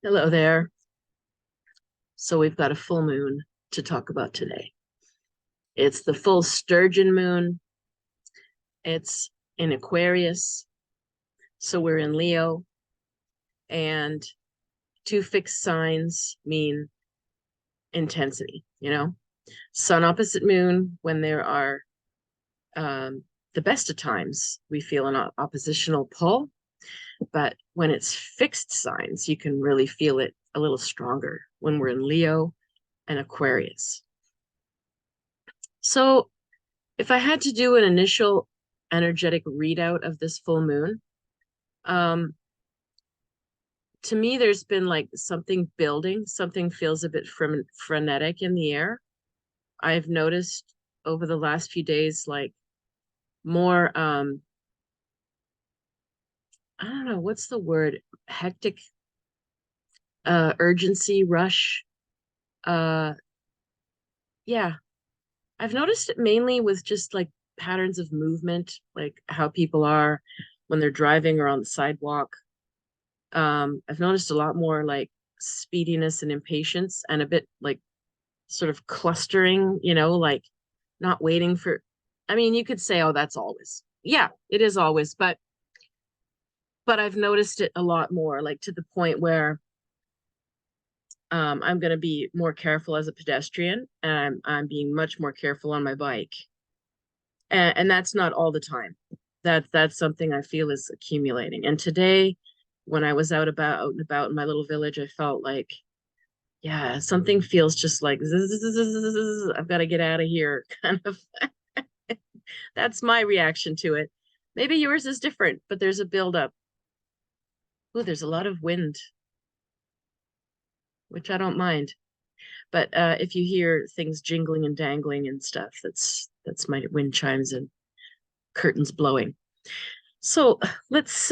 Hello there. So we've got a full moon to talk about today. It's the full Sturgeon moon. It's in Aquarius. So we're in Leo, and two fixed signs mean intensity, Sun opposite moon, when there are the best of times, we feel an oppositional pull. But when it's fixed signs, you can really feel it a little stronger when we're in Leo and Aquarius. So if I had to do an initial energetic readout of this full moon, um, to me, there's been like something building, something feels a bit frenetic in the air. I've noticed over the last few days, like more, I don't know, what's the word? Hectic, urgency, rush. Uh, yeah, I've noticed it mainly with just like patterns of movement, like how people are when they're driving or on the sidewalk. I've noticed a lot more like speediness and impatience and a bit like sort of clustering, like not waiting for, I mean, you could say, oh, that's always. Yeah, it is always, but I've noticed it a lot more, like to the point where I'm going to be more careful as a pedestrian, and I'm being much more careful on my bike. And that's not all the time. That's something I feel is accumulating. And today, when I was out and about in my little village, I felt like, yeah, something feels just like I've got to get out of here, kind of. That's my reaction to it. Maybe yours is different, but there's a buildup. Oh, there's a lot of wind, which I don't mind. But if you hear things jingling and dangling and stuff, that's my wind chimes and curtains blowing. So let's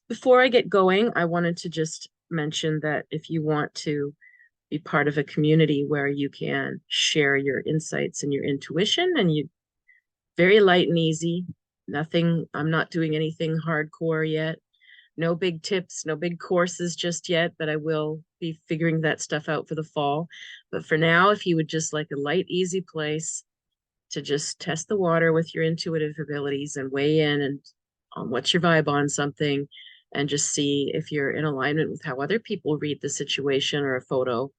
before I get going, I wanted to just mention that if you want to be part of a community where you can share your insights and your intuition, and you very light and easy, nothing, I'm not doing anything hardcore yet. No big tips, no big courses just yet, but I will be figuring that stuff out for the fall. But for now, if you would just like a light, easy place to just test the water with your intuitive abilities and weigh in and on what's your vibe on something, and just see if you're in alignment with how other people read the situation or a photo,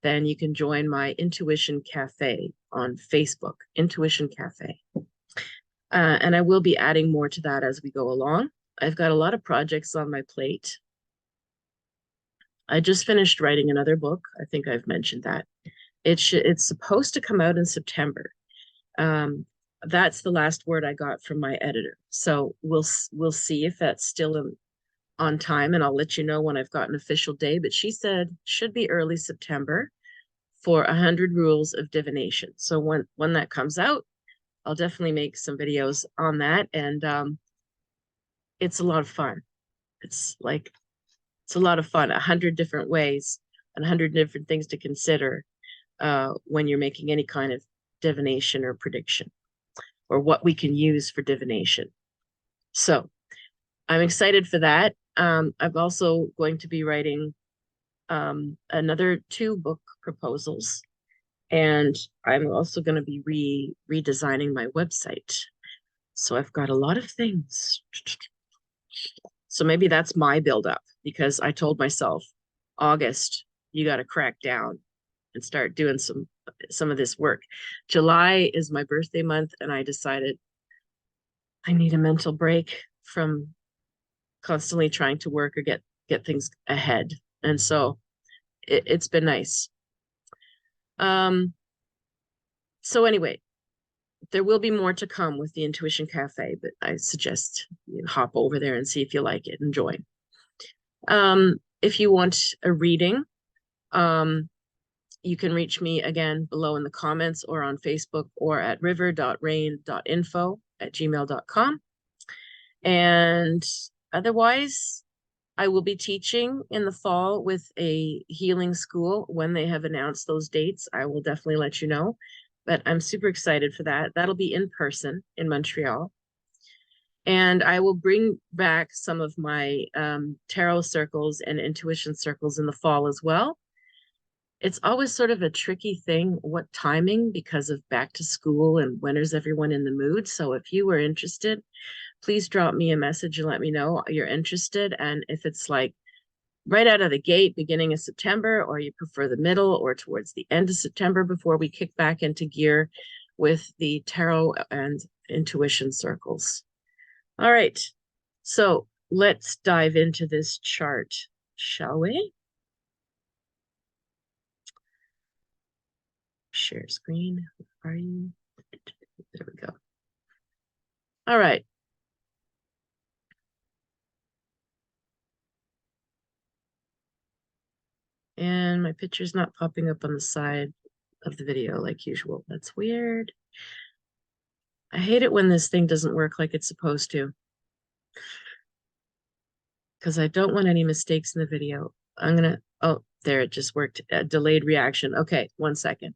then you can join my Intuition Cafe on Facebook, Intuition Cafe. And I will be adding more to that as we go along. I've got a lot of projects on my plate. I just finished writing another book. I think I've mentioned that. It's supposed to come out in September. That's the last word I got from my editor. So we'll see if that's still on time, and I'll let you know when I've got an official day. But she said should be early September for 100 Rules of Divination. So when that comes out, I'll definitely make some videos on that, and it's a lot of fun. It's a lot of fun. 100 different ways and 100 different things to consider when you're making any kind of divination or prediction, or what we can use for divination. So I'm excited for that. I'm also going to be writing another 2 book proposals, and I'm also going to be redesigning my website. So I've got a lot of things. So maybe that's my buildup, because I told myself, August, you got to crack down and start doing some of this work. July is my birthday month, and I decided I need a mental break from constantly trying to work or get things ahead. And so it's been nice. So anyway, there will be more to come with the Intuition Cafe, but I suggest you hop over there and see if you like it and join. If you want a reading, you can reach me again below in the comments or on Facebook or at river.rain.info@gmail.com. And otherwise, I will be teaching in the fall with a healing school. When they have announced those dates, I will definitely let you know. But I'm super excited for that. That'll be in person in Montreal. And I will bring back some of my tarot circles and intuition circles in the fall as well. It's always sort of a tricky thing, what timing, because of back to school and when is everyone in the mood. So if you were interested, please drop me a message and let me know you're interested. And if it's like right out of the gate, beginning of September, or you prefer the middle or towards the end of September before we kick back into gear with the tarot and intuition circles. All right, so let's dive into this chart, shall we? Share screen. Where are you? There we go. All right. And my picture's not popping up on the side of the video like usual. That's weird. I hate it when this thing doesn't work like it's supposed to, because I don't want any mistakes in the video. I'm gonna, oh, there, it just worked. A delayed reaction. Okay, 1 second.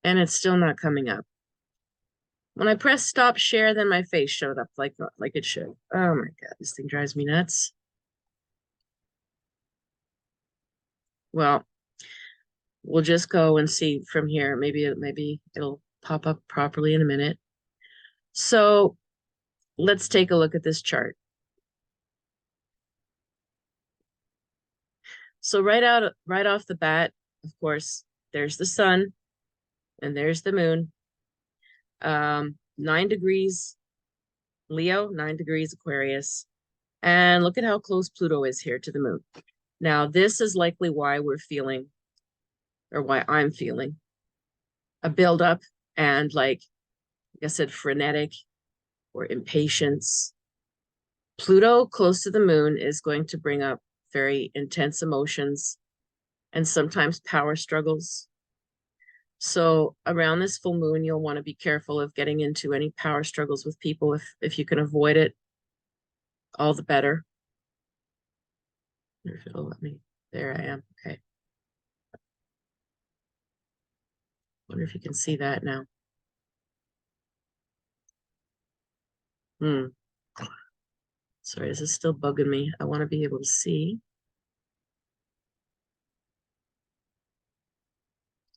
And it's still not coming up. When I pressed stop share, then my face showed up like it should. Oh my God, this thing drives me nuts. Well, we'll just go and see from here. Maybe it'll pop up properly in a minute. So let's take a look at this chart. So right off the bat, of course, there's the sun and there's the moon. 9 degrees Leo, 9 degrees Aquarius. And look at how close Pluto is here to the moon. Now, this is likely why we're feeling, or why I'm feeling, a buildup and, like I said, frenetic or impatience. Pluto close to the moon is going to bring up very intense emotions and sometimes power struggles. So around this full moon, you'll want to be careful of getting into any power struggles with people. If you can avoid it, all the better. If it'll let me. There I am. Okay. Wonder if you can see that now. Sorry, this is still bugging me. I want to be able to see.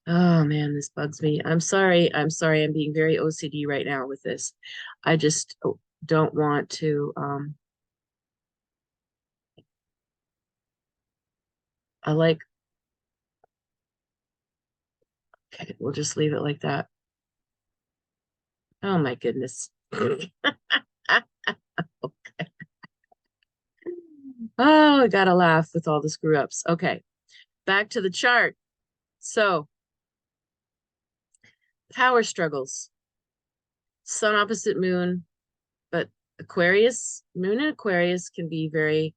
Oh man, this bugs me. I'm sorry. I'm sorry. I'm being very OCD right now with this. I just don't want to okay, we'll just leave it like that. Oh my goodness. Okay. Oh, I gotta laugh with all the screw ups. Okay, back to the chart. So, power struggles. Sun opposite moon, but Aquarius, moon and Aquarius can be very,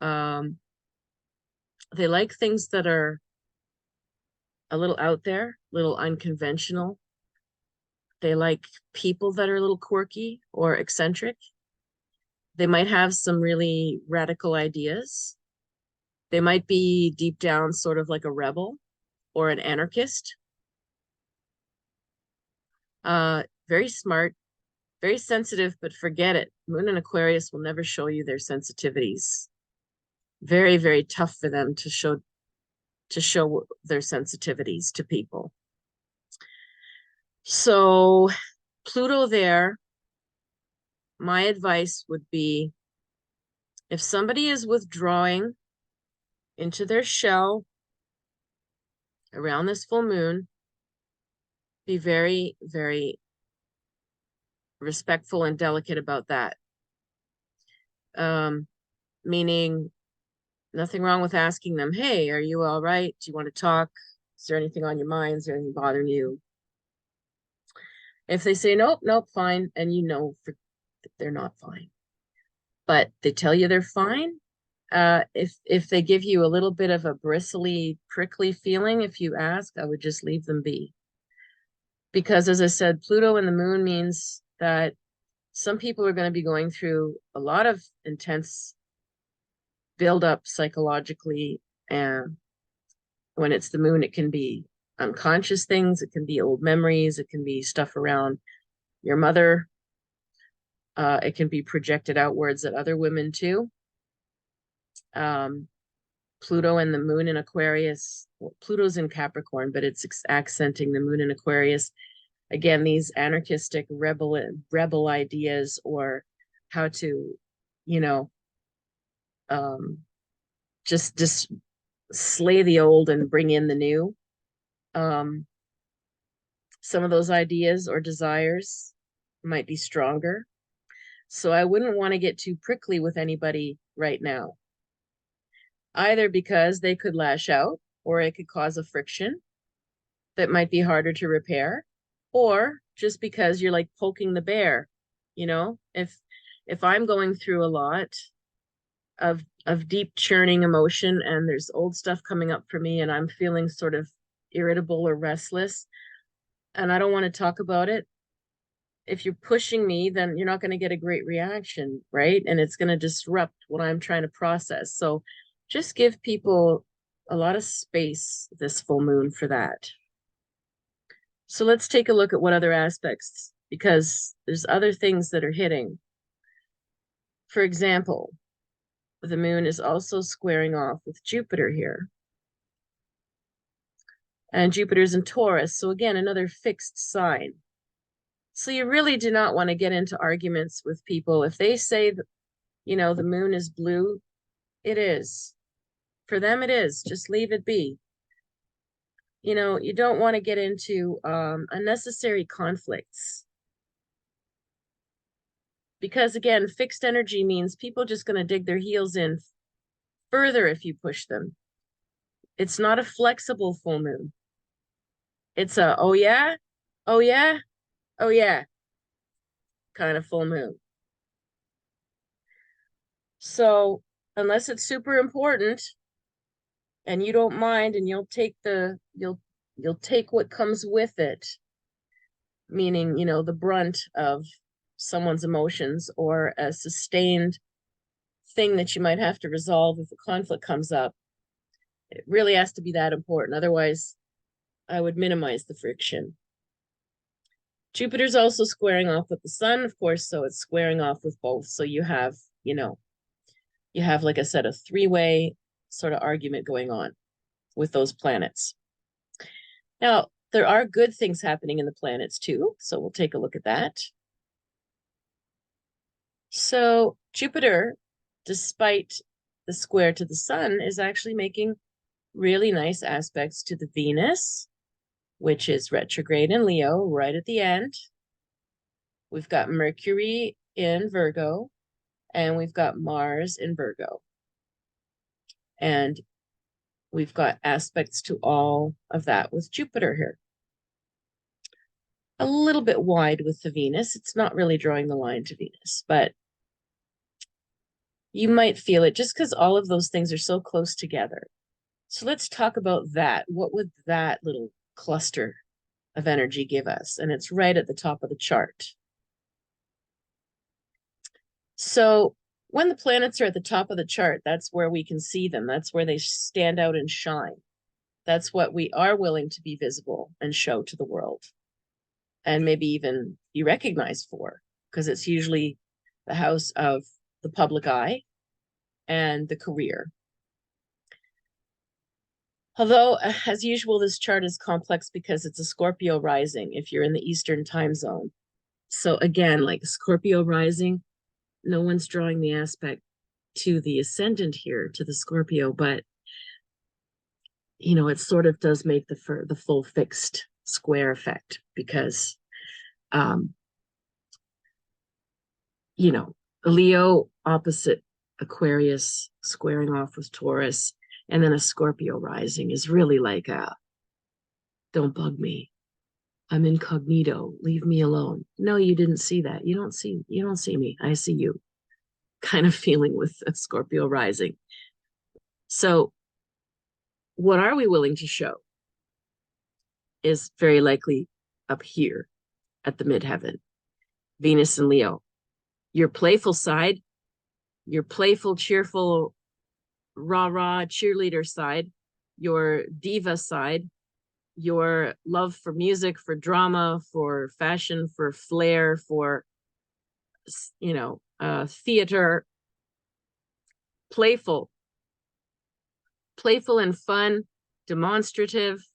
they like things that are a little out there, a little unconventional. They like people that are a little quirky or eccentric. They might have some really radical ideas. They might be deep down sort of like a rebel or an anarchist. Very smart, very sensitive, but forget it. Moon and Aquarius will never show you their sensitivities. Very, very tough for them to show their sensitivities to people. So Pluto there, my advice would be if somebody is withdrawing into their shell around this full moon, be very, very respectful and delicate about that. Meaning nothing wrong with asking them, hey, are you all right? Do you want to talk? Is there anything on your mind? Is there anything bothering you? If they say, nope, nope, fine, and you know they're not fine, but they tell you they're fine, if they give you a little bit of a bristly, prickly feeling, if you ask, I would just leave them be. Because as I said, Pluto and the moon means that some people are going to be going through a lot of intense build up psychologically. And when it's the moon, it can be unconscious things. It can be old memories. It can be stuff around your mother. It can be projected outwards at other women too. Pluto and the moon in Aquarius. Well, Pluto's in Capricorn, but it's accenting the moon in Aquarius. Again, these anarchistic rebel ideas, or how to, you know, just slay the old and bring in the new. Some of those ideas or desires might be stronger. So I wouldn't want to get too prickly with anybody right now, either because they could lash out, or it could cause a friction that might be harder to repair, or just because you're like poking the bear. If I'm going through a lot of deep churning emotion, and there's old stuff coming up for me, and I'm feeling sort of irritable or restless, and I don't want to talk about it, if you're pushing me, then you're not going to get a great reaction, right? And it's going to disrupt what I'm trying to process. So just give people a lot of space this full moon for that. So let's take a look at what other aspects, because there's other things that are hitting. For example, the moon is also squaring off with Jupiter here. And Jupiter's in Taurus. So again, another fixed sign. So you really do not want to get into arguments with people. If they say that, the moon is blue, it is. For them, it is. Just leave it be. You don't want to get into unnecessary conflicts. Because again, fixed energy means people just going to dig their heels in further if you push them. It's not a flexible full moon. It's a, oh yeah, oh yeah, oh yeah, kind of full moon. So unless it's super important and you don't mind, and you'll take what comes with it, meaning, the brunt of someone's emotions, or a sustained thing that you might have to resolve if a conflict comes up. It really has to be that important. Otherwise, I would minimize the friction. Jupiter's also squaring off with the sun, of course, so it's squaring off with both. So you have, like I said, a three-way sort of argument going on with those planets. Now, there are good things happening in the planets too, so we'll take a look at that. So Jupiter, despite the square to the sun, is actually making really nice aspects to the Venus, which is retrograde in Leo right at the end. We've got Mercury in Virgo, and we've got Mars in Virgo. And we've got aspects to all of that with Jupiter here. A little bit wide with the Venus. It's not really drawing the line to Venus, but you might feel it just because all of those things are so close together. So let's talk about that. What would that little cluster of energy give us? And it's right at the top of the chart. So when the planets are at the top of the chart, that's where we can see them. That's where they stand out and shine. That's what we are willing to be visible and show to the world, and maybe even be recognized for, because it's usually the house of the public eye and the career. Although, as usual, this chart is complex because it's a Scorpio rising if you're in the Eastern time zone. So again, like Scorpio rising, no one's drawing the aspect to the ascendant here, to the Scorpio, but it sort of does make the full fixed square effect, because Leo opposite Aquarius squaring off with Taurus, and then a Scorpio rising is really like don't bug me, I'm incognito, leave me alone. No, you didn't see that. You don't see me, I see you, kind of feeling with a Scorpio rising. So what are we willing to show is very likely up here at the midheaven. Venus and Leo. Your playful side, your playful, cheerful, rah-rah cheerleader side, your diva side, your love for music, for drama, for fashion, for flair, for, theater, playful, playful and fun, demonstrative,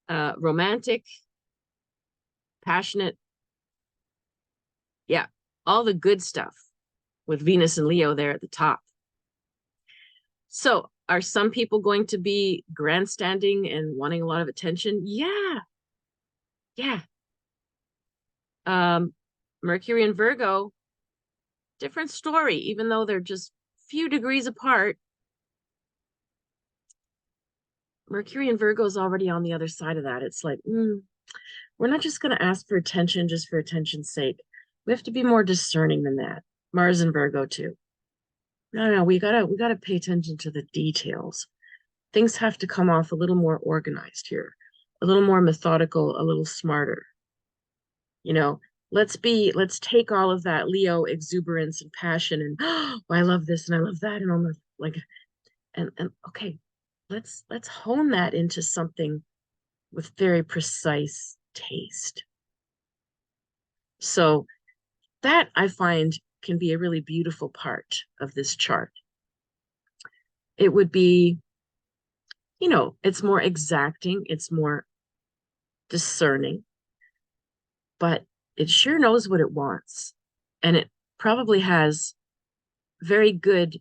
romantic, passionate. Yeah, all the good stuff with Venus and Leo there at the top. So are some people going to be grandstanding and wanting a lot of attention? Yeah. Yeah. Mercury and Virgo, different story, even though they're just few degrees apart. Mercury and Virgo is already on the other side of that. It's like, we're not just going to ask for attention just for attention's sake. We have to be more discerning than that. Mars and Virgo too. No, we gotta pay attention to the details. Things have to come off a little more organized here, a little more methodical, a little smarter. Let's take all of that Leo exuberance and passion and oh, I love this and I love that and almost like and okay, let's hone that into something with very precise taste. So that I find can be a really beautiful part of this chart. It would be, it's more exacting, it's more discerning, but it sure knows what it wants. And it probably has very good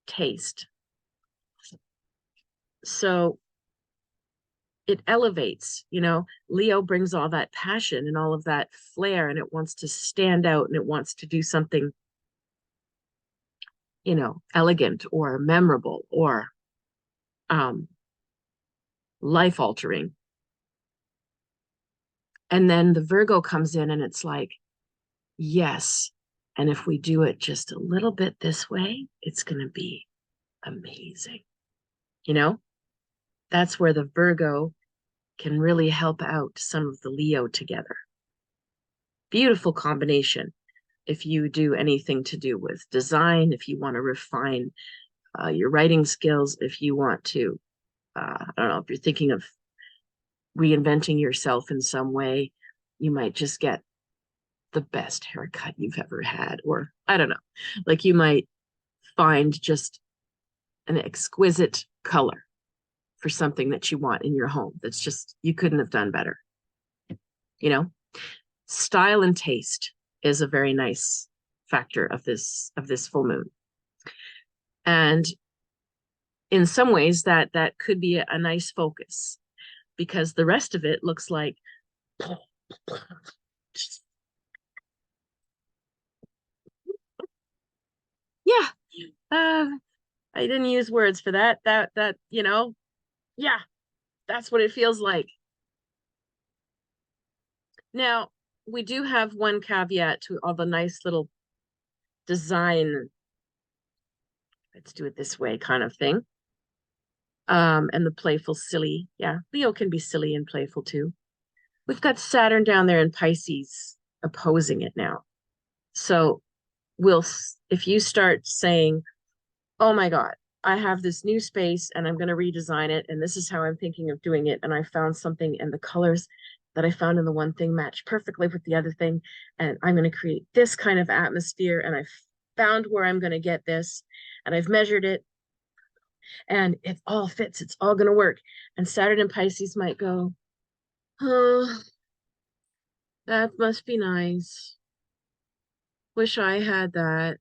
taste. So it elevates, Leo brings all that passion and all of that flair, and it wants to stand out and it wants to do something, elegant or memorable or life altering. And then the Virgo comes in and it's like, yes. And if we do it just a little bit this way, it's going to be amazing. That's where the Virgo can really help out some of the Leo together. Beautiful combination. If you do anything to do with design, if you want to refine your writing skills, if you want to, I don't know, if you're thinking of reinventing yourself in some way, you might just get the best haircut you've ever had, or I don't know, like you might find just an exquisite color for something that you want in your home that's just, you couldn't have done better. Style and taste is a very nice factor of this full moon. And in some ways that could be a nice focus, because the rest of it looks like yeah, I didn't use words for that yeah, that's what it feels like. Now we do have one caveat to all the nice little design, let's do it this way kind of thing, and the playful silly. Yeah, Leo can be silly and playful too. We've got Saturn down there in Pisces opposing it now. So if you start saying, oh my God, I have this new space and I'm going to redesign it, and this is how I'm thinking of doing it, and I found something and the colors that I found in the one thing match perfectly with the other thing, and I'm going to create this kind of atmosphere, and I've found where I'm going to get this, and I've measured it, and it all fits, it's all going to work. And Saturn and Pisces might go, oh, that must be nice. Wish I had that.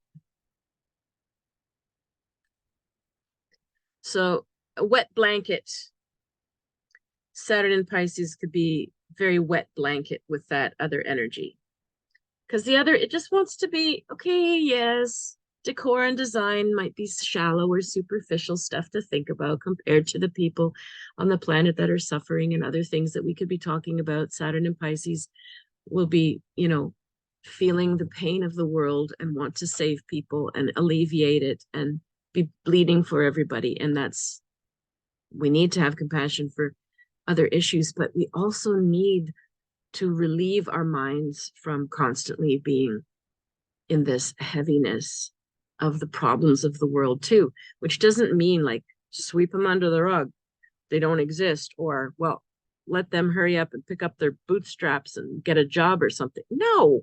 So a wet blanket. Saturn in Pisces could be very wet blanket with that other energy. Because the other, it just wants to be, okay, yes, decor and design might be shallow or superficial stuff to think about compared to the people on the planet that are suffering and other things that we could be talking about. Saturn in Pisces will be, feeling the pain of the world and want to save people and alleviate it and be bleeding for everybody. And we need to have compassion for other issues, but we also need to relieve our minds from constantly being in this heaviness of the problems of the world too, which doesn't mean like sweep them under the rug. They don't exist, or, well, let them hurry up and pick up their bootstraps and get a job or something. No,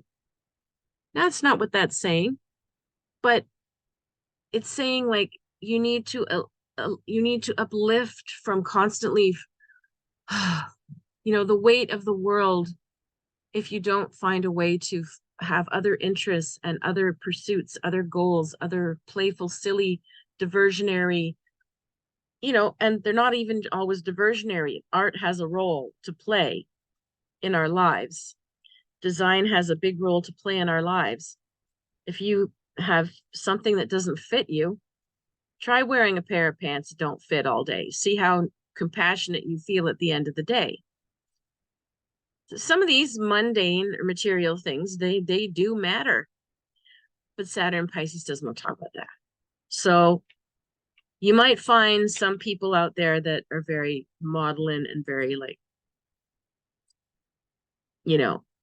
that's not what that's saying. But it's saying like you need to uplift from constantly the weight of the world. If you don't find a way to have other interests and other pursuits, other goals, other playful, silly, diversionary, and they're not even always diversionary. Art has a role to play in our lives. Design has a big role to play in our lives. If you have something that doesn't fit you, try wearing a pair of pants that don't fit all day. See how compassionate you feel at the end of the day. So some of these mundane or material things, they do matter. But Saturn Pisces does not talk about that. So you might find some people out there that are very maudlin and very like,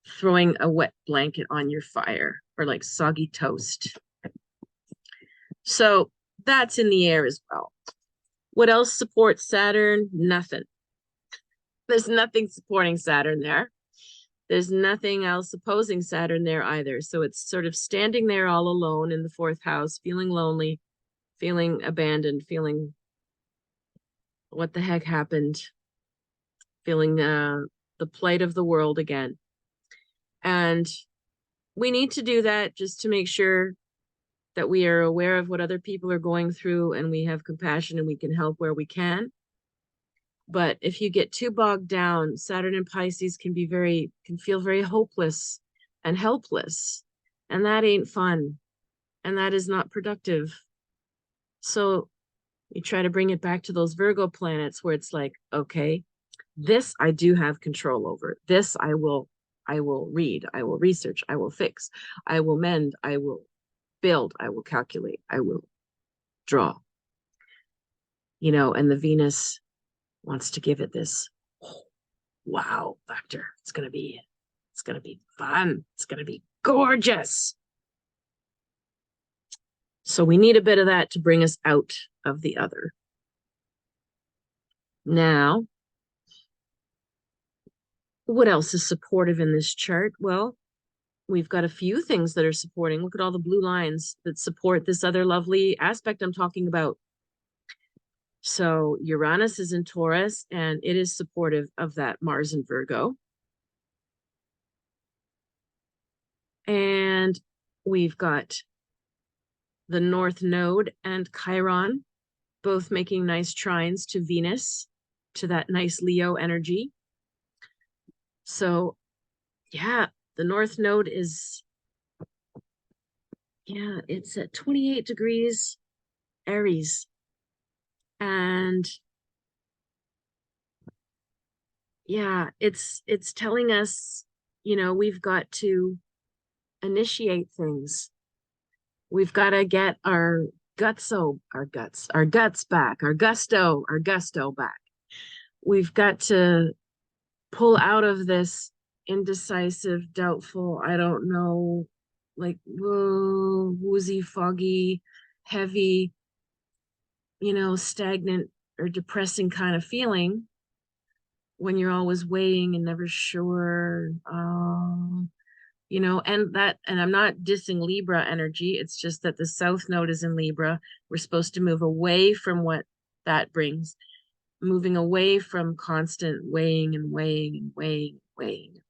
throwing a wet blanket on your fire or like soggy toast. So that's in the air as well. What else supports Saturn? Nothing. There's nothing supporting Saturn there. There's nothing else opposing Saturn there either. So it's sort of standing there all alone in the fourth house, feeling lonely, feeling abandoned, feeling what the heck happened, feeling the plight of the world again. And we need to do that just to make sure that we are aware of what other people are going through and we have compassion and we can help where we can. But if you get too bogged down, Saturn and Pisces can feel very hopeless and helpless. And that ain't fun. And that is not productive. So you try to bring it back to those Virgo planets where it's like, okay, this I do have control over. This I will read, I will research, I will fix, I will mend, I will build, I will calculate, I will draw. And the Venus wants to give it this wow factor. It's gonna be fun. It's gonna be gorgeous. So we need a bit of that to bring us out of the other. Now, what else is supportive in this chart? Well, we've got a few things that are supporting. Look at all the blue lines that support this other lovely aspect I'm talking about. So Uranus is in Taurus, and it is supportive of that Mars in Virgo. And we've got the North Node and Chiron, both making nice trines to Venus, to that nice Leo energy. So, yeah, the North Node is, it's at 28 degrees Aries. And yeah, it's telling us, we've got to initiate things. We've got to get our guts back, our gusto back. We've got to pull out of this indecisive, doubtful, I don't know, like woozy, foggy, heavy, stagnant or depressing kind of feeling when you're always weighing and never sure. And I'm not dissing Libra energy. It's just that the South Node is in Libra. We're supposed to move away from what that brings, moving away from constant weighing and weighing and weighing, weighing.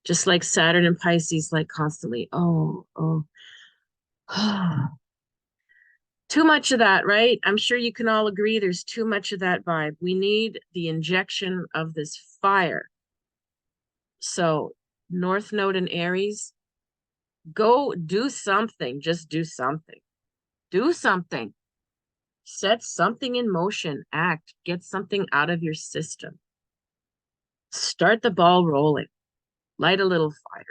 Just like Saturn and Pisces, like constantly, oh. Too much of that, right? I'm sure you can all agree there's too much of that vibe. We need the injection of this fire. So North Node and Aries, go do something. Just do something. Do something. Set something in motion. Act. Get something out of your system. Start the ball rolling. Light a little fire.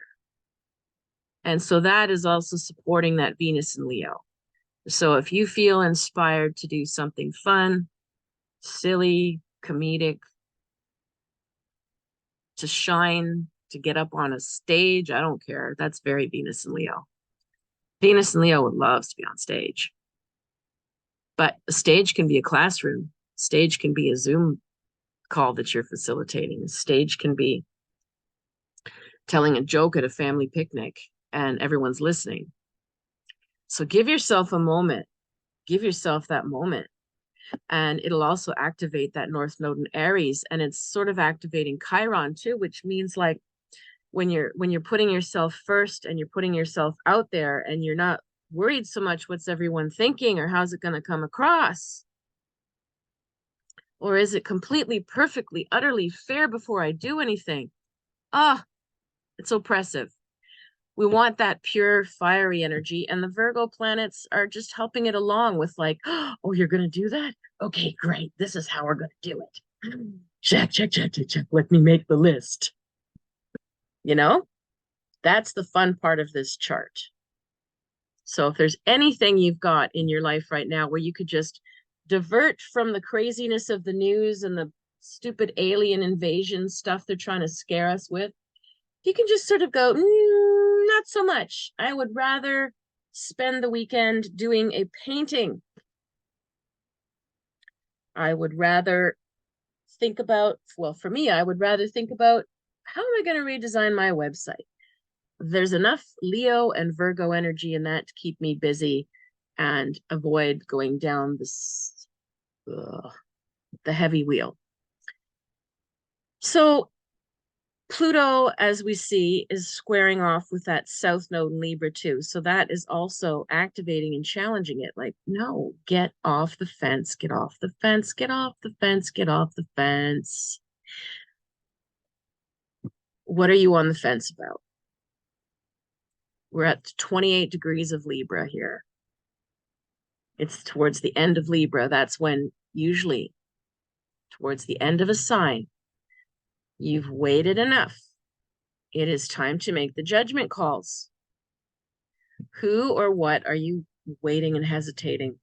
And so that is also supporting that Venus in Leo. So if you feel inspired to do something fun, silly, comedic, to shine, to get up on a stage, I don't care. That's very Venus and Leo. Venus and Leo would love to be on stage, but a stage can be a classroom. Stage can be a Zoom call that you're facilitating. A stage can be telling a joke at a family picnic and everyone's listening. So give yourself a moment. Give yourself that moment. And it'll also activate that North Node in Aries. And it's sort of activating Chiron too, which means like when you're putting yourself first and you're putting yourself out there and you're not worried so much what's everyone thinking or how's it going to come across. Or is it completely, perfectly, utterly fair before I do anything? Ah, it's oppressive. We want that pure, fiery energy. And the Virgo planets are just helping it along with like, oh, you're going to do that? Okay, great. This is how we're going to do it. Check, check, check, check, check. Let me make the list. You know, that's the fun part of this chart. So if there's anything you've got in your life right now where you could just divert from the craziness of the news and the stupid alien invasion stuff they're trying to scare us with, you can just sort of go, not so much. I would rather spend the weekend doing a painting. I would rather think about, well, for me, I would rather think about how am I going to redesign my website? There's enough Leo and Virgo energy in that to keep me busy and avoid going down this the heavy wheel. So Pluto, as we see, is squaring off with that South Node in Libra too. So that is also activating and challenging it. Like, no, get off the fence, get off the fence, get off the fence, get off the fence. What are you on the fence about? We're at 28 degrees of Libra here. It's towards the end of Libra. That's when usually towards the end of a sign, you've waited enough. It is time to make the judgment calls. Who or what are you waiting and hesitating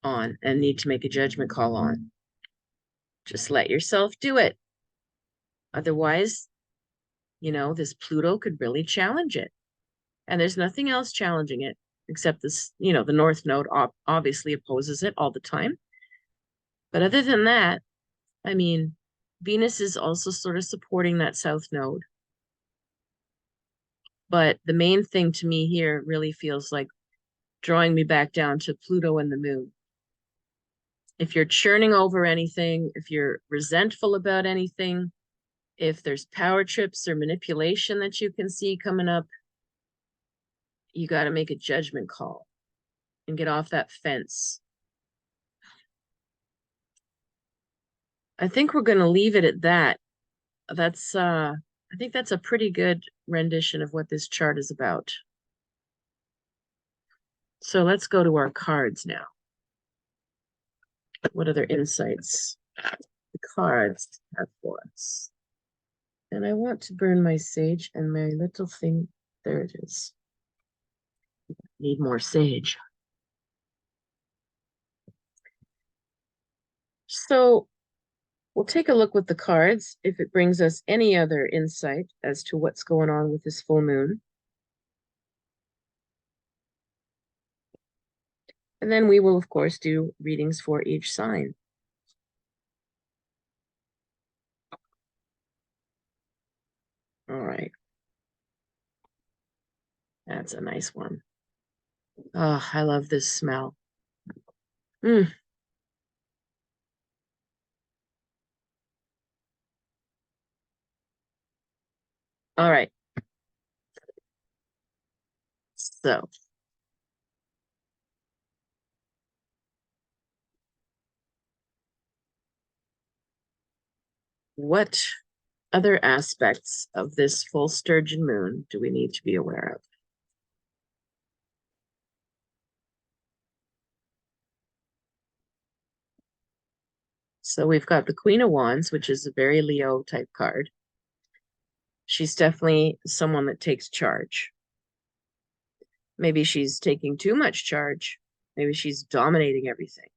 on and need to make a judgment call on? Just let yourself do it. Otherwise, this Pluto could really challenge it. And there's nothing else challenging it except this, the North Node obviously opposes it all the time. But other than that, I mean, Venus is also sort of supporting that South Node. But the main thing to me here really feels like drawing me back down to Pluto and the moon. If you're churning over anything, if you're resentful about anything, if there's power trips or manipulation that you can see coming up, you got to make a judgment call and get off that fence. I think we're going to leave it at that. I think that's a pretty good rendition of what this chart is about. So let's go to our cards now. What other insights the cards have for us? And I want to burn my sage and my little thing. There it is. Need more sage. So we'll take a look with the cards if it brings us any other insight as to what's going on with this full moon. And then we will, of course, do readings for each sign. All right. That's a nice one. Oh, I love this smell. Mm. All right. So what other aspects of this full Sturgeon moon do we need to be aware of? So we've got the Queen of Wands, which is a very Leo type card. She's definitely someone that takes charge. Maybe she's taking too much charge. Maybe she's dominating everything.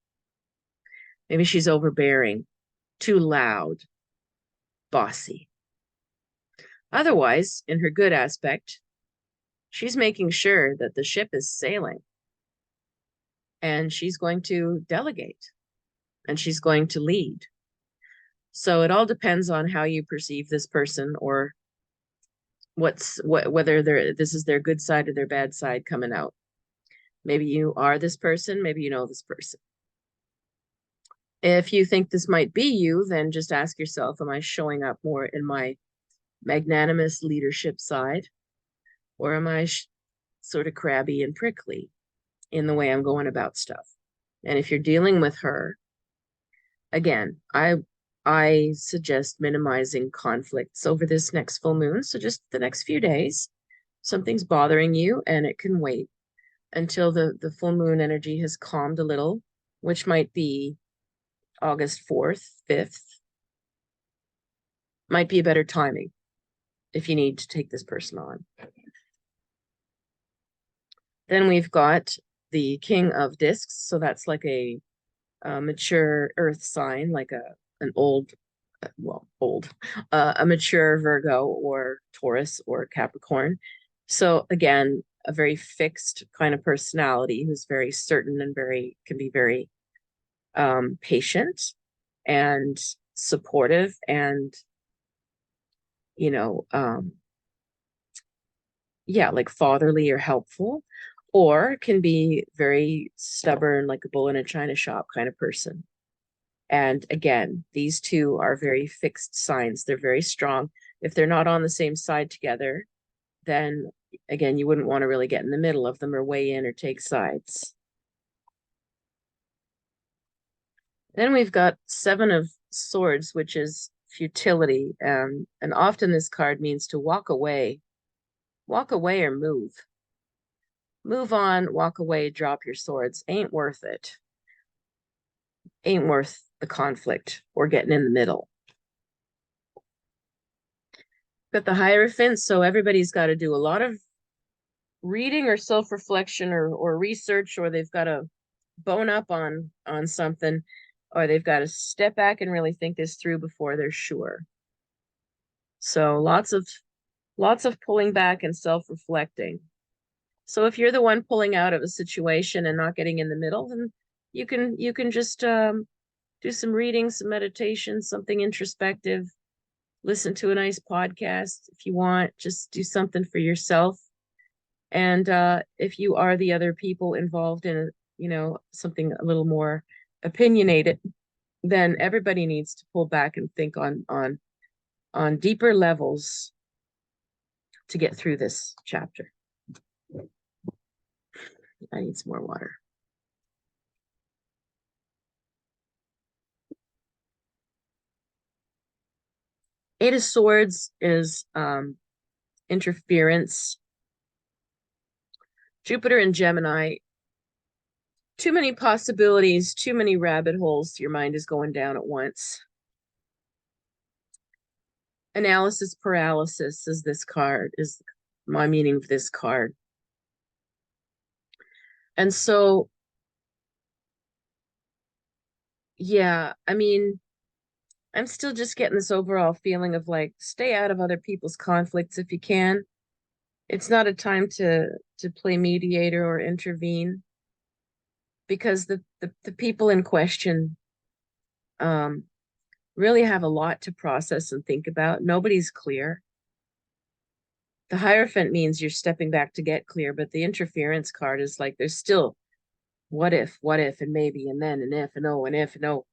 Maybe she's overbearing, too loud, bossy. Otherwise, in her good aspect, She's making sure that the ship is sailing, and she's going to delegate, and she's going to lead. So it all depends on how you perceive this person, or whether this is their good side or their bad side coming out. Maybe you are this person, maybe you know this person. If you think this might be you, then just ask yourself, am I showing up more in my magnanimous leadership side, or am I sort of crabby and prickly in the way I'm going about stuff? And if you're dealing with her, again, I suggest minimizing conflicts over this next full moon. So just the next few days, something's bothering you, and it can wait until the full moon energy has calmed a little, which might be August 4th, 5th. Might be a better timing if you need to take this person on. Then we've got the King of Discs. So that's like a mature earth sign, like an old, a mature Virgo or Taurus or Capricorn. So again, a very fixed kind of personality who's very certain and can be very patient and supportive, and yeah, like fatherly or helpful, or can be very stubborn, like a bull in a china shop kind of person. And again, these two are very fixed signs. They're very strong. If they're not on the same side together, then again, you wouldn't want to really get in the middle of them or weigh in or take sides. Then we've got Seven of Swords, which is futility. And often this card means to walk away or move. Move on, walk away, drop your swords. Ain't worth it. Ain't worth the conflict or getting in the middle. Got the Hierophant, so everybody's got to do a lot of reading or self-reflection or research, or they've got to bone up on something, or they've got to step back and really think this through before they're sure. So lots of pulling back and self-reflecting. So if you're the one pulling out of a situation and not getting in the middle, then you can just do some reading, some meditation, something introspective, listen to a nice podcast if you want, just do something for yourself. And if you are the other people involved in something a little more opinionated, then everybody needs to pull back and think on deeper levels to get through this chapter. I need some more water. Eight of Swords is interference. Jupiter and Gemini. Too many possibilities, too many rabbit holes. Your mind is going down at once. Analysis paralysis is this card, is my meaning of this card. And so, yeah, I mean, I'm still just getting this overall feeling of like, stay out of other people's conflicts if you can. It's not a time to play mediator or intervene, because the people in question really have a lot to process and think about. Nobody's clear. The Hierophant means you're stepping back to get clear, but the interference card is like there's still what if, and maybe, and then, and if, and oh, and if, and oh.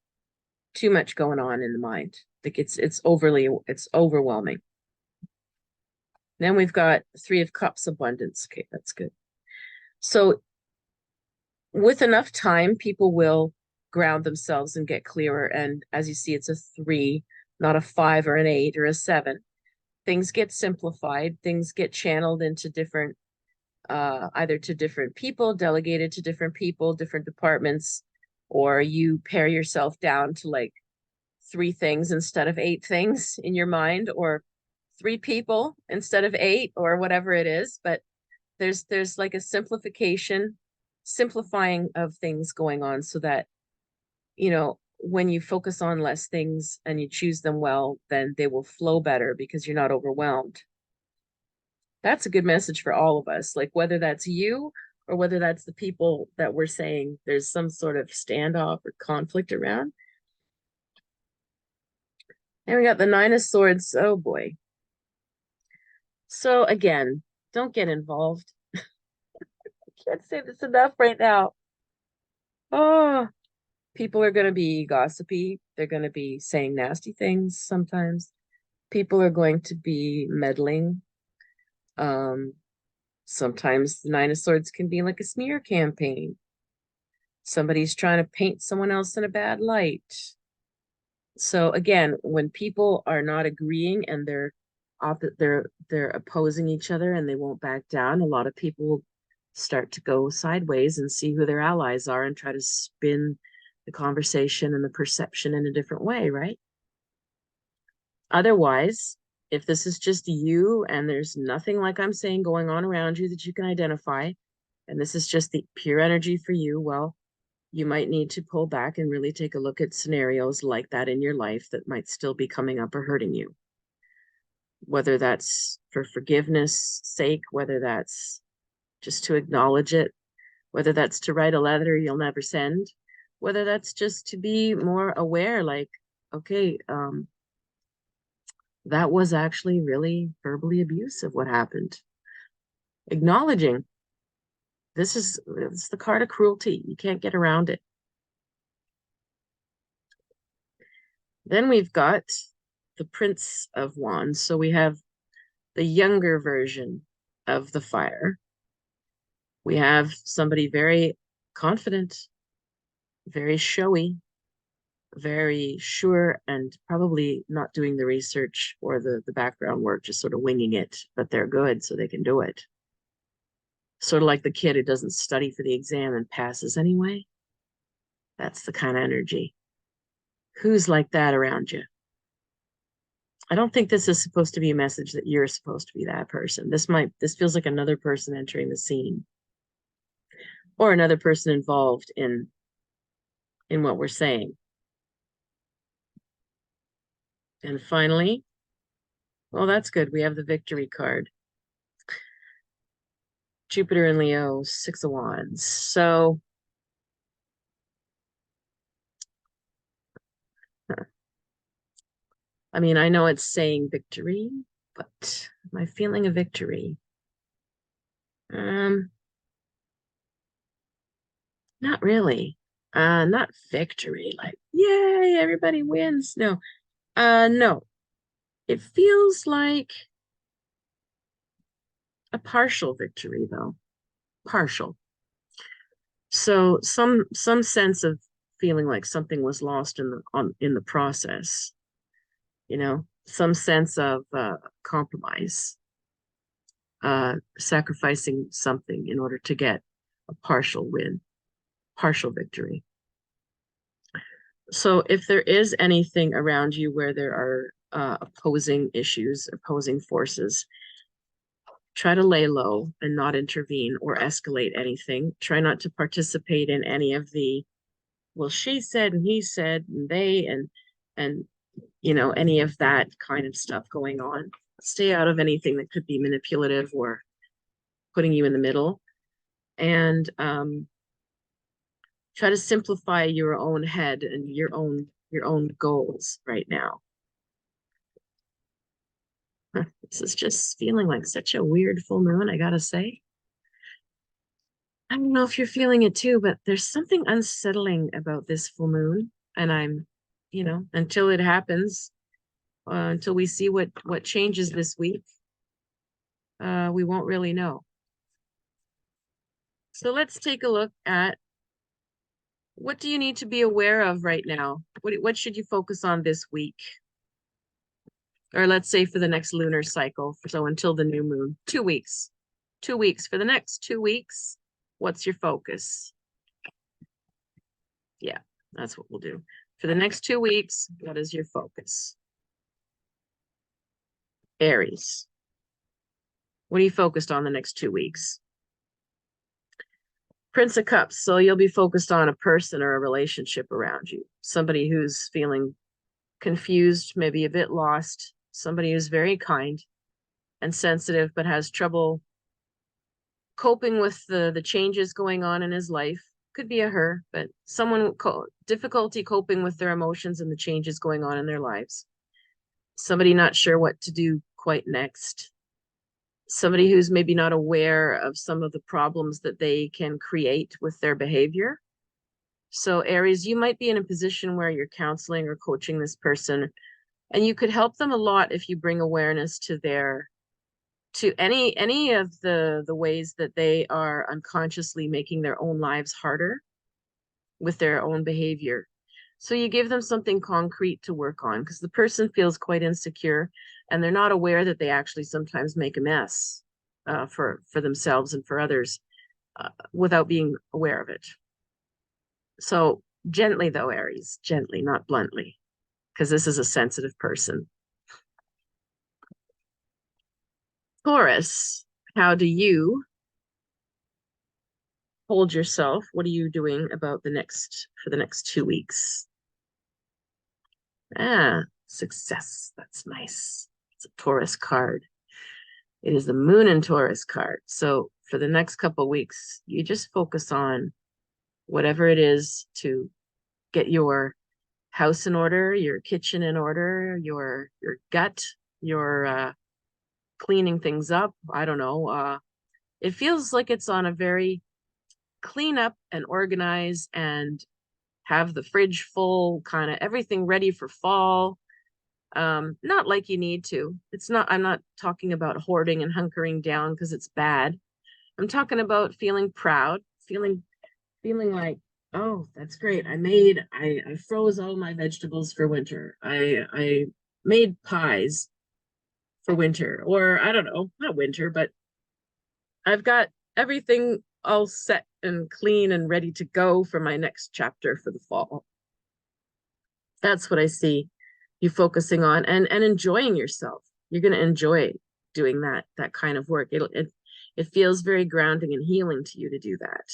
Too much going on in the mind. Like it's overwhelming. Then we've got Three of Cups, abundance. Okay, that's good. So with enough time, people will ground themselves and get clearer. And as you see, it's a 3, not a 5 or an 8 or a 7. Things get simplified. Things get channeled into different, either to different people, delegated to different people, different departments, or you pare yourself down to like 3 things instead of 8 things in your mind, or 3 people instead of 8, or whatever it is. But there's like a simplifying of things going on, so that when you focus on less things and you choose them well, then they will flow better because you're not overwhelmed. That's a good message for all of us, like whether that's you or whether that's the people that we're saying there's some sort of standoff or conflict around. And we got the Nine of Swords. Oh boy. So again, don't get involved. I can't say this enough right now. Oh, people are going to be gossipy. They're going to be saying nasty things sometimes. People are going to be meddling. Um, Sometimes the Nine of Swords can be like a smear campaign. Somebody's trying to paint someone else in a bad light. So again, when people are not agreeing and they're opposing each other and they won't back down, a lot of people will start to go sideways and see who their allies are and try to spin the conversation and the perception in a different way, right? Otherwise, if this is just you and there's nothing like I'm saying going on around you that you can identify, and this is just the pure energy for you, well, you might need to pull back and really take a look at scenarios like that in your life that might still be coming up or hurting you. Whether that's for forgiveness sake, whether that's just to acknowledge it, whether that's to write a letter you'll never send, whether that's just to be more aware, like, okay, that was actually really verbally abusive what happened. Acknowledging it's the card of cruelty. You can't get around it. Then we've got the Prince of Wands. So we have the younger version of the fire. We have somebody very confident, very showy, very sure, and probably not doing the research or the background work, just sort of winging it, but they're good, so they can do it. Sort of like the kid who doesn't study for the exam and passes anyway. That's the kind of energy. Who's like that around you? I don't think this is supposed to be a message that you're supposed to be that person. This feels like another person entering the scene or another person involved in what we're saying. And finally, well, that's good. We have the victory card. Jupiter and Leo, Six of Wands. So I mean, I know it's saying victory, but my feeling of victory. Um, Not really. Not victory, like, yay, everybody wins. No. No. It feels like a partial victory, though. Partial. So some sense of feeling like something was lost in the process, some sense of compromise, sacrificing something in order to get a partial win, partial victory. So if there is anything around you where there are opposing issues, opposing forces, try to lay low and not intervene or escalate anything. Try not to participate in any of the, well, she said and he said and they and any of that kind of stuff going on. Stay out of anything that could be manipulative or putting you in the middle. And try to simplify your own head and your own goals right now. This is just feeling like such a weird full moon, I gotta say. I don't know if you're feeling it too, but there's something unsettling about this full moon. And until it happens, until we see what changes this week, we won't really know. So let's take a look at what do you need to be aware of right now? What should you focus on this week? Or let's say for the next lunar cycle. So until the new moon, 2 weeks. 2 weeks. For the next 2 weeks, what's your focus? Yeah, that's what we'll do. For the next 2 weeks, what is your focus? Aries. What are you focused on the next 2 weeks? Prince of Cups. So you'll be focused on a person or a relationship around you. Somebody who's feeling confused, maybe a bit lost. Somebody who's very kind. and sensitive, but has trouble coping with the changes going on in his life. Could be a her, but someone difficulty coping with their emotions and the changes going on in their lives. Somebody not sure what to do quite next. Somebody who's maybe not aware of some of the problems that they can create with their behavior. So Aries, you might be in a position where you're counseling or coaching this person, and you could help them a lot if you bring awareness to any of the ways that they are unconsciously making their own lives harder with their own behavior. So you give them something concrete to work on, because the person feels quite insecure and they're not aware that they actually sometimes make a mess for themselves and for others without being aware of it. So gently though, Aries, gently, not bluntly, because this is a sensitive person. Taurus, how do you hold yourself? What are you doing about for the next 2 weeks? Ah, success. That's nice. It's a Taurus card. It is the Moon and Taurus card. So for the next couple of weeks, you just focus on whatever it is to get your house in order, your kitchen in order, your gut, your cleaning things up. I don't know. It feels like it's on a very clean up and organize and have the fridge full, kind of everything ready for fall. Not like you need to. I'm not talking about hoarding and hunkering down because it's bad. I'm talking about feeling proud, feeling like, oh, that's great. I froze all my vegetables for winter. I made pies for winter, or I don't know, not winter, but I've got everything all set and clean and ready to go for my next chapter for the fall. That's what I see you focusing on, and enjoying yourself. You're going to enjoy doing that kind of work. It feels very grounding and healing to you to do that.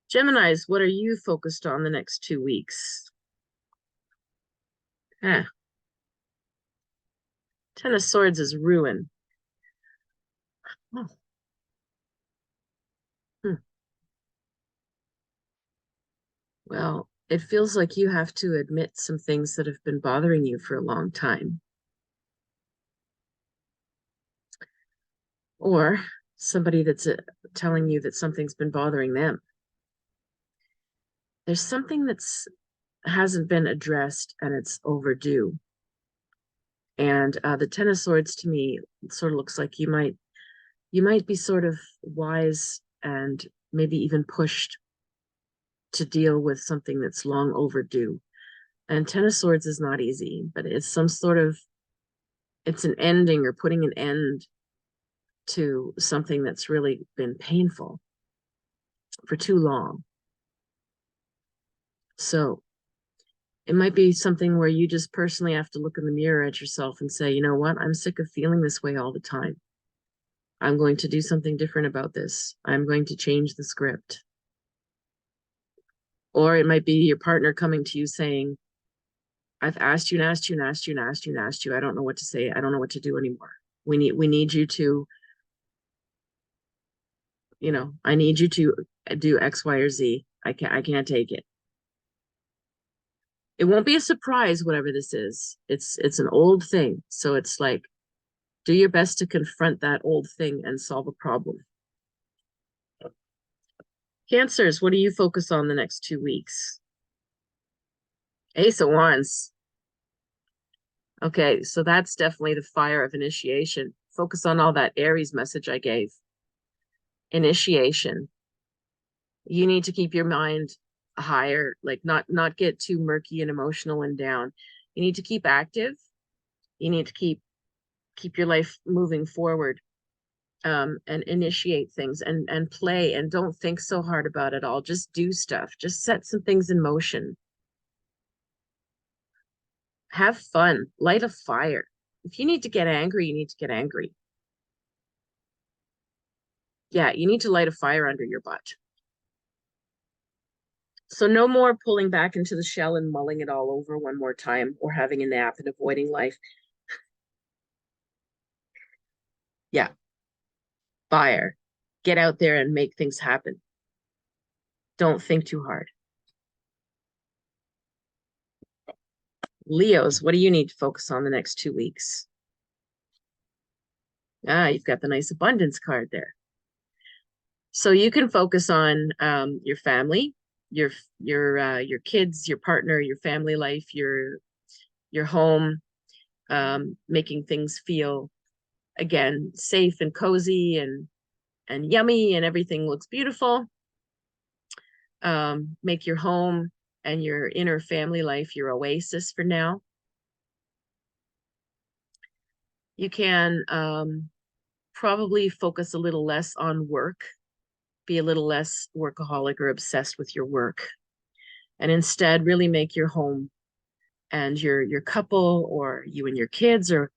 Geminis, what are you focused on the next 2 weeks? Ah, Ten of Swords is ruin. Oh. Hmm. Well, it feels like you have to admit some things that have been bothering you for a long time. Or somebody that's telling you that something's been bothering them. There's something that's hasn't been addressed and it's overdue. And the Ten of Swords to me sort of looks like you might be sort of wise and maybe even pushed to deal with something that's long overdue. And Ten of Swords is not easy, but it's an ending or putting an end to something that's really been painful for too long. So it might be something where you just personally have to look in the mirror at yourself and say, you know what? I'm sick of feeling this way all the time. I'm going to do something different about this. I'm going to change the script. Or it might be your partner coming to you saying, I've asked you and asked you and asked you and asked you and asked you. I don't know what to say. I don't know what to do anymore. We need you to, I need you to do X, Y, or Z. I can't take it. It won't be a surprise, whatever this is. It's an old thing. So it's like, do your best to confront that old thing and solve a problem. Cancers, what do you focus on the next 2 weeks? Ace of Wands. Okay, so that's definitely the fire of initiation. Focus on all that Aries message I gave. Initiation. You need to keep your mind higher, like not get too murky and emotional and down. You need to keep active. You need to keep your life moving forward, and initiate things and play, and don't think so hard about it all. Just do stuff. Just set some things in motion. Have fun. Light a fire. If you need to get angry, you need to get angry. Yeah, you need to light a fire under your butt. So no more pulling back into the shell and mulling it all over one more time, or having a nap and avoiding life. Yeah, fire. Get out there and make things happen. Don't think too hard. Leos, what do you need to focus on the next 2 weeks? Ah, you've got the nice abundance card there. So you can focus on your family, your your kids, your partner, your family life, your home, making things feel again safe and cozy and yummy, and everything looks beautiful. Make your home and your inner family life your oasis for now. You can probably focus a little less on work, be a little less workaholic or obsessed with your work, and instead really make your home and your couple, or you and your kids, or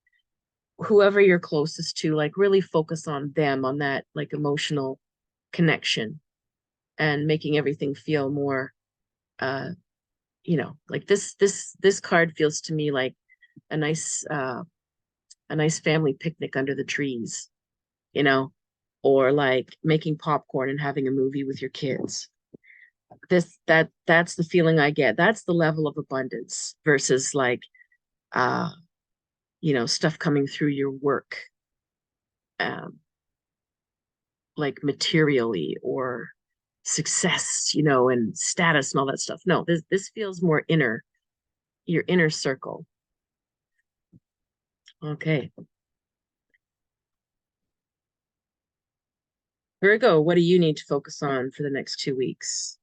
whoever you're closest to, like really focus on them, on that like emotional connection, and making everything feel more uh like this card feels to me like a nice a nice family picnic under the trees, you know, or like making popcorn and having a movie with your kids. That's the feeling I get. That's the level of abundance versus like uh stuff coming through your work, um like materially, or success, and status and all that stuff. No, this feels more inner, your inner circle. Okay. Virgo, what do you need to focus on for the next 2 weeks?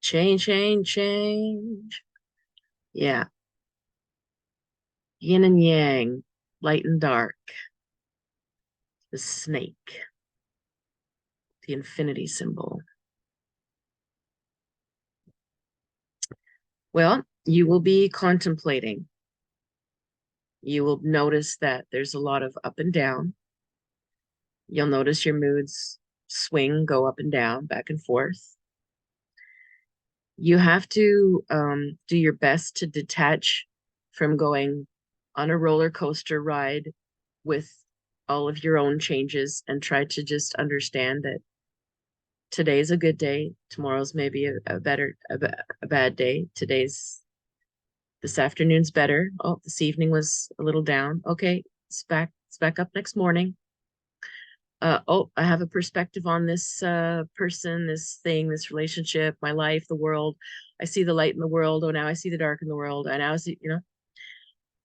Change, change, change. Yeah. Yin and yang, light and dark, the snake, the infinity symbol. Well, you will be contemplating. You will notice that there's a lot of up and down. You'll notice your moods swing, go up and down, back and forth. You have to do your best to detach from going on a roller coaster ride with all of your own changes, and try to just understand that today's a good day, tomorrow's maybe a bad day. This afternoon's better. Oh, this evening was a little down. Okay, it's back up next morning. Oh, I have a perspective on this person, this thing, this relationship, my life, the world. I see the light in the world. Oh, now I see the dark in the world. I now see,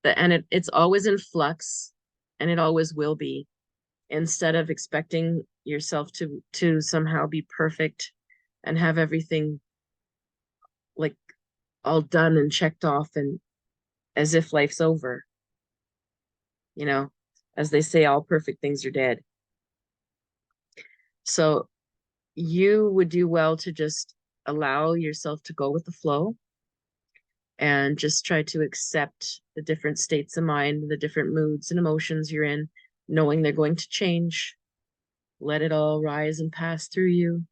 and it's always in flux, and it always will be. Instead of expecting yourself to somehow be perfect and have everything like all done and checked off, and as if life's over, you know, as they say, all perfect things are dead. So you would do well to just allow yourself to go with the flow, and just try to accept the different states of mind, the different moods and emotions you're in, knowing they're going to change. Let it all rise and pass through you.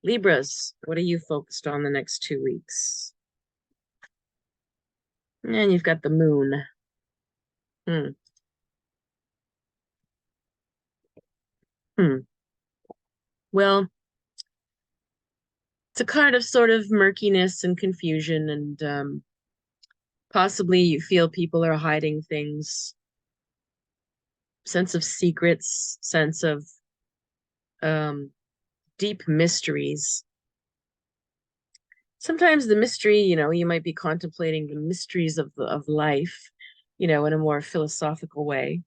Libras, what are you focused on the next 2 weeks? And you've got the moon. Hmm. Hmm. Well, it's a card of sort of murkiness and confusion, and possibly you feel people are hiding things, sense of secrets, sense of um, deep mysteries. Sometimes the mystery, you might be contemplating the mysteries of life, in a more philosophical way.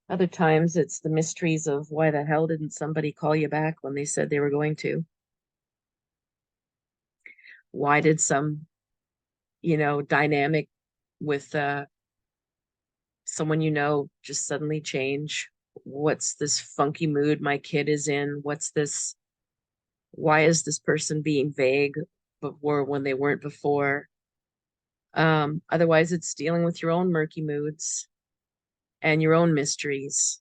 Other times it's the mysteries of why the hell didn't somebody call you back when they said they were going to? Why did some, dynamic with someone just suddenly change? What's this funky mood my kid is in? Why is this person being vague before when they weren't before? Otherwise it's dealing with your own murky moods and your own mysteries.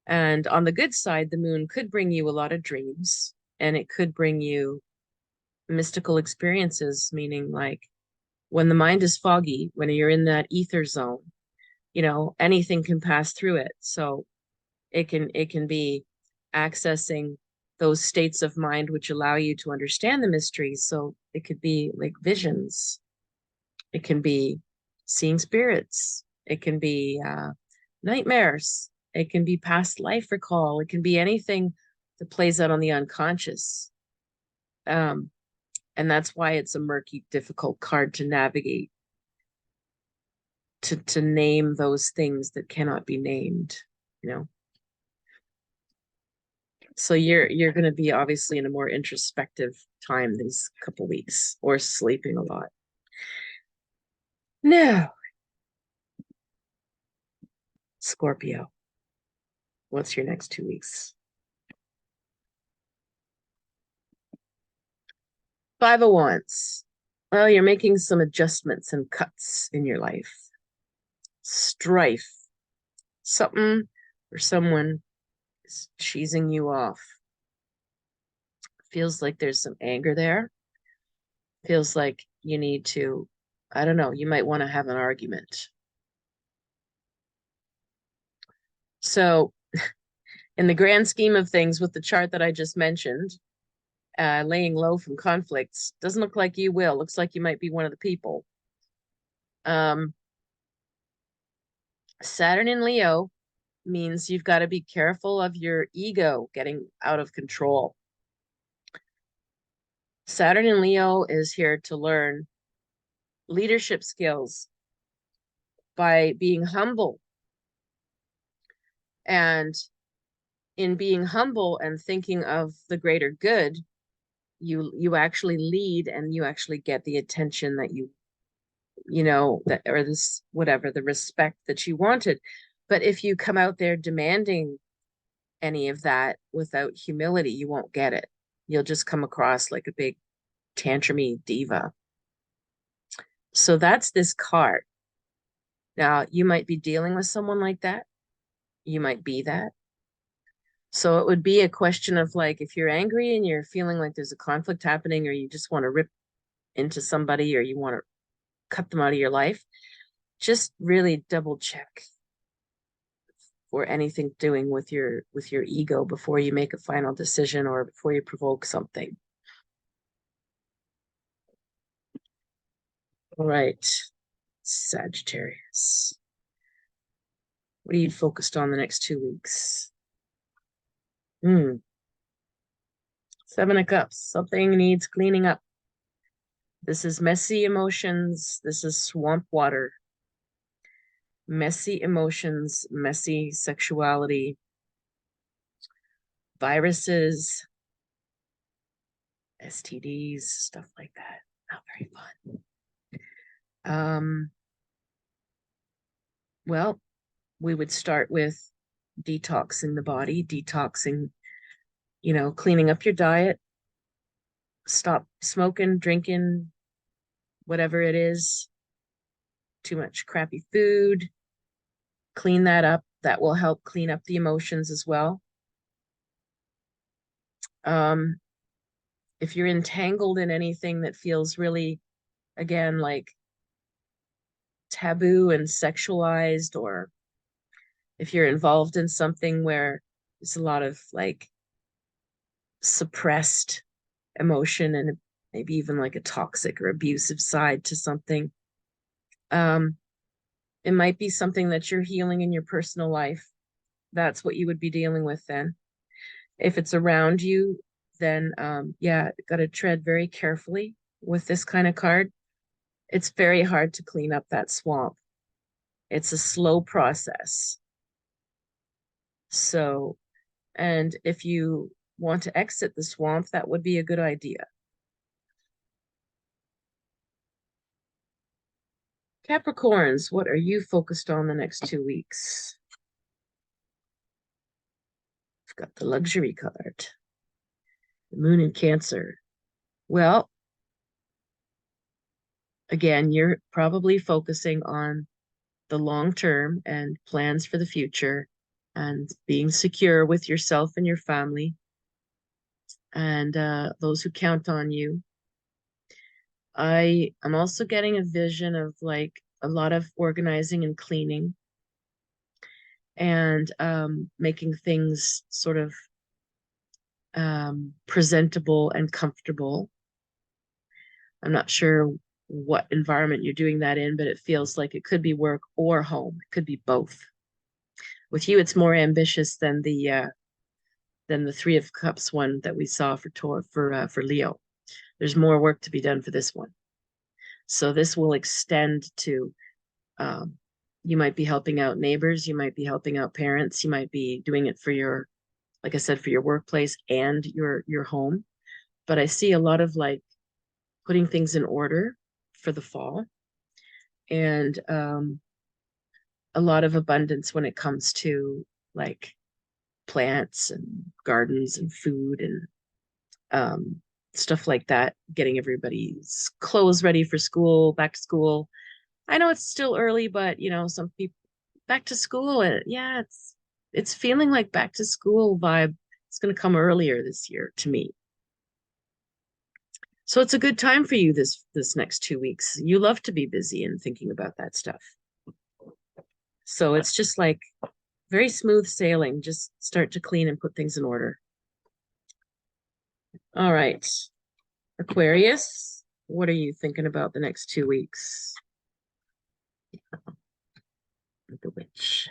And on the good side, the moon could bring you a lot of dreams, and it could bring you mystical experiences, meaning like When the mind is foggy, when you're in that ether zone, anything can pass through it. So it can be accessing those states of mind which allow you to understand the mysteries. So it could be like visions. It can be seeing spirits. It can be nightmares. It can be past life recall. It can be anything that plays out on the unconscious. And that's why it's a murky, difficult card to navigate, to name those things that cannot be named, you know. So you're going to be obviously in a more introspective time these couple weeks, or sleeping a lot. Now, Scorpio, what's your next 2 weeks? 5 of Wands. Well, you're making some adjustments and cuts in your life. Strife. Something or someone is cheesing you off. Feels like there's some anger there. Feels like you need to, I don't know, you might want to have an argument. So, in the grand scheme of things, with the chart that I just mentioned, laying low from conflicts, doesn't look like you will. Looks like you might be one of the people. Saturn in Leo means you've got to be careful of your ego getting out of control. Saturn in Leo is here to learn leadership skills by being humble. And in being humble and thinking of the greater good, you actually lead, and you actually get the attention that that, or this, whatever, the respect that you wanted. But if you come out there demanding any of that without humility, you won't get it. You'll just come across like a big tantrumy diva. So that's this card. Now, you might be dealing with someone like that. You might be that. So it would be a question of, like, if you're angry and you're feeling like there's a conflict happening, or you just want to rip into somebody, or you want to cut them out of your life, just really double check for anything doing with your ego before you make a final decision, or before you provoke something. All right, Sagittarius. What are you focused on the next 2 weeks? 7 of Cups. Something needs cleaning up. This is messy emotions. This is swamp water. Messy emotions, messy sexuality, viruses, STDs, stuff like that. Not very fun. Well, we would start with detoxing the body, cleaning up your diet, stop smoking, drinking, whatever it is, too much crappy food, clean that up. That will help clean up the emotions as well. If you're entangled in anything that feels really, again, like taboo and sexualized, or if you're involved in something where there's a lot of like suppressed emotion, and maybe even like a toxic or abusive side to something, it might be something that you're healing in your personal life. That's what you would be dealing with then. If it's around you, then got to tread very carefully with this kind of card. It's very hard to clean up that swamp. It's a slow process. So, and if you want to exit the swamp, that would be a good idea. Capricorns, what are you focused on the next 2 weeks? I've got the luxury card. The moon in Cancer. Well, again, you're probably focusing on the long term and plans for the future, and being secure with yourself and your family, and those who count on you. I'm also getting a vision of like a lot of organizing and cleaning and making things sort of presentable and comfortable. I'm not sure what environment you're doing that in, but it feels like it could be work or home. It could be both. With you, it's more ambitious than the Three of Cups one that we saw for Leo. There's more work to be done for this one. So this will extend to um, you might be helping out neighbors, you might be helping out parents, you might be doing it for your, like I said, for your workplace and your home. But I see a lot of like putting things in order for the fall and a lot of abundance when it comes to like plants and gardens and food and um, stuff like that, getting everybody's clothes ready for school, back to school. I know it's still early, but you know, some people back to school, yeah, it's feeling like back to school vibe. It's going to come earlier this year to me. So it's a good time for you this next 2 weeks. You love to be busy and thinking about that stuff. So it's just like very smooth sailing. Just start to clean and put things in order. All right. Aquarius, what are you thinking about the next 2 weeks? The witch.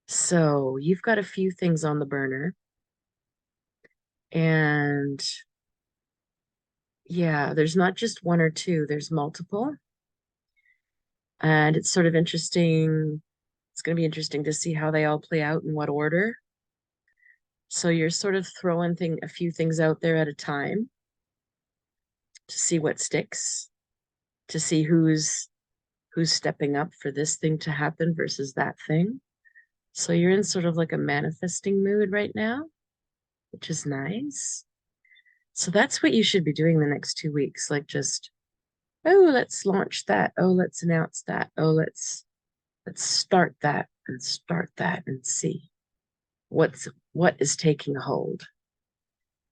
So you've got a few things on the burner. And yeah, there's not just one or two, there's multiple. And it's sort of interesting. It's going to be interesting to see how they all play out in what order. So you're sort of throwing a few things out there at a time to see what sticks, to see who's stepping up for this thing to happen versus that thing. So you're in sort of like a manifesting mood right now, which is nice. So that's what you should be doing the next 2 weeks. Like just, oh, let's launch that. Oh, let's announce that. Oh, let's start that and see what is taking hold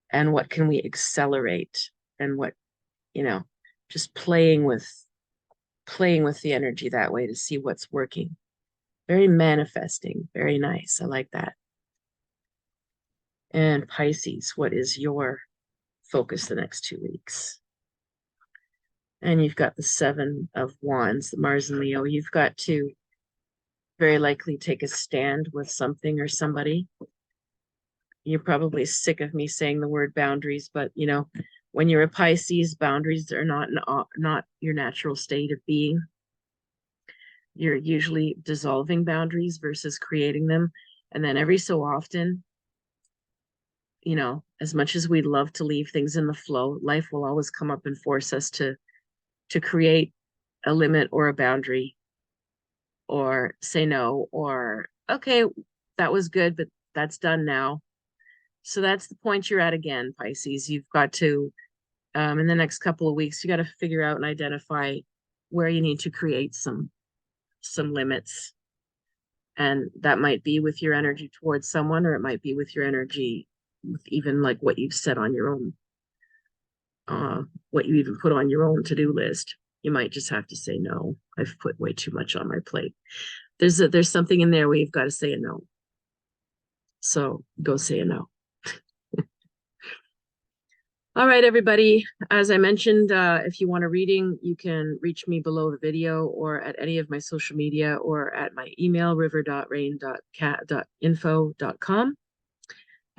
and what can we accelerate and what, you know, just playing with the energy that way to see what's working. Very manifesting, very nice. I like that. And Pisces, what is your focus the next 2 weeks? And you've got the Seven of Wands, the Mars and Leo. You've got to very likely take a stand with something or somebody. You're probably sick of me saying the word boundaries, but you know, when you're a Pisces, boundaries are not your natural state of being. You're usually dissolving boundaries versus creating them. And then every so often, you know, as much as we'd love to leave things in the flow, life will always come up and force us to create a limit or a boundary or say no or okay, that was good, but that's done now. So that's the point you're at again, Pisces. You've got to in the next couple of weeks, you got to figure out and identify where you need to create some limits. And that might be with your energy towards someone, or it might be with your energy with even like what you've set on your own, what you even put on your own to-do list. You might just have to say no. I've put way too much on my plate. There's something in there where you've got to say a no. So go say a no. All right, everybody. As I mentioned, if you want a reading, you can reach me below the video or at any of my social media or at my email, river.rain.info.com,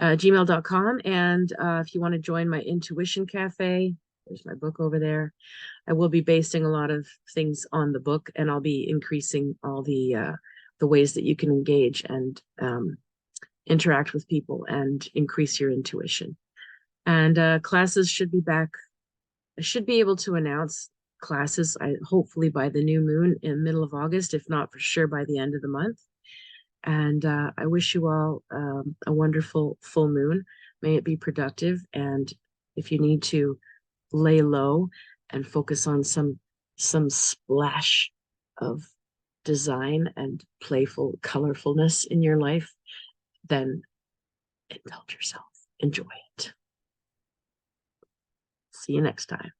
gmail.com. And if you want to join my Intuition Cafe, there's my book over there. I will be basing a lot of things on the book, and I'll be increasing all the ways that you can engage and interact with people and increase your intuition. And classes should be back. I should be able to announce classes, hopefully by the new moon in the middle of August, if not for sure by the end of the month. And I wish you all a wonderful full moon. May it be productive. And if you need to lay low and focus on some splash of design and playful colorfulness in your life, then indulge yourself. enjoy it. See you next time.